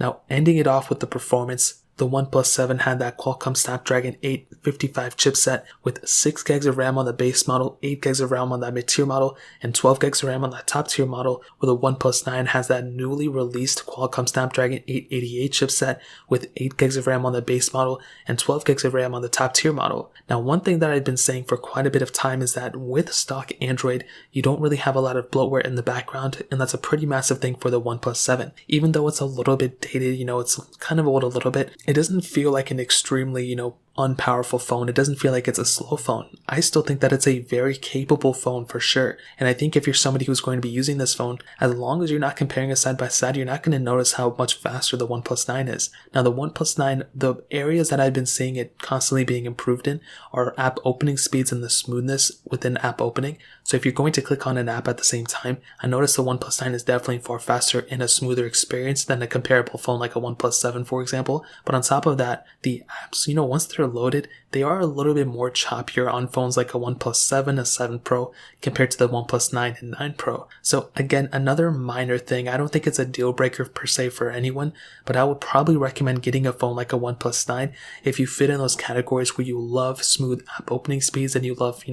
Now, ending it off with the performance, the OnePlus 7 had that Qualcomm Snapdragon 855 chipset with 6 gigs of RAM on the base model, 8 gigs of RAM on that mid-tier model, and 12 gigs of RAM on that top-tier model, where the OnePlus 9 has that newly released Qualcomm Snapdragon 888 chipset with 8 gigs of RAM on the base model and 12 gigs of RAM on the top-tier model. Now, one thing that I've been saying for quite a bit of time is that with stock Android, you don't really have a lot of bloatware in the background, and that's a pretty massive thing for the OnePlus 7. Even though it's a little bit dated, it's kind of old a little bit, it doesn't feel like an extremely, unpowerful phone. It doesn't feel like it's a slow phone. I still think that it's a very capable phone for sure. And I think if you're somebody who's going to be using this phone, as long as you're not comparing it side by side, you're not going to notice how much faster the OnePlus 9 is. Now, the OnePlus 9, the areas that I've been seeing it constantly being improved in are app opening speeds and the smoothness within app opening. So if you're going to click on an app at the same time, I notice the OnePlus 9 is definitely far faster and a smoother experience than a comparable phone like a OnePlus 7, for example. But on top of that, the apps, once they're loaded, they are a little bit more choppier on phones like a OnePlus 7, a 7 Pro, compared to the OnePlus 9 and 9 Pro. So again, another minor thing. I don't think it's a deal breaker per se for anyone, but I would probably recommend getting a phone like a OnePlus 9 if you fit in those categories where you love smooth app opening speeds and you love,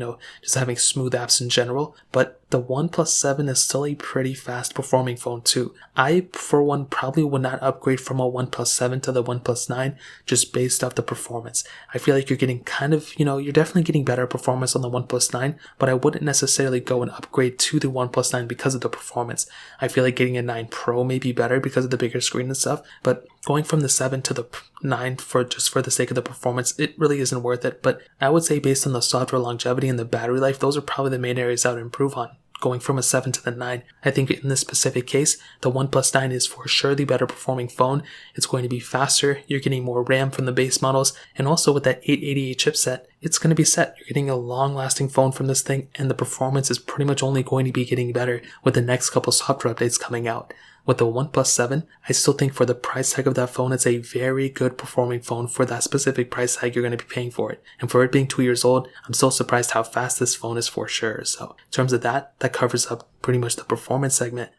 just having smooth apps in general. But the OnePlus 7 is still a pretty fast performing phone too. I, for one, probably would not upgrade from a OnePlus 7 to the OnePlus 9 just based off the performance. I feel like you're getting you're definitely getting better performance on the OnePlus 9, but I wouldn't necessarily go and upgrade to the OnePlus 9 because of the performance. I feel like getting a 9 Pro may be better because of the bigger screen and stuff, but going from the 7 to the 9 for the sake of the performance, it really isn't worth it. But I would say based on the software longevity and the battery life, those are probably the main areas I would improve on. Going from a 7 to the 9. I think in this specific case, the OnePlus 9 is for sure the better performing phone. It's going to be faster, you're getting more RAM from the base models, and also with that 888 chipset, it's going to be set. You're getting a long-lasting phone from this thing, and the performance is pretty much only going to be getting better with the next couple software updates coming out. With the OnePlus 7, I still think for the price tag of that phone, it's a very good performing phone for that specific price tag you're going to be paying for it. And for it being 2 years old, I'm still surprised how fast this phone is for sure. So in terms of that covers up pretty much the performance segment.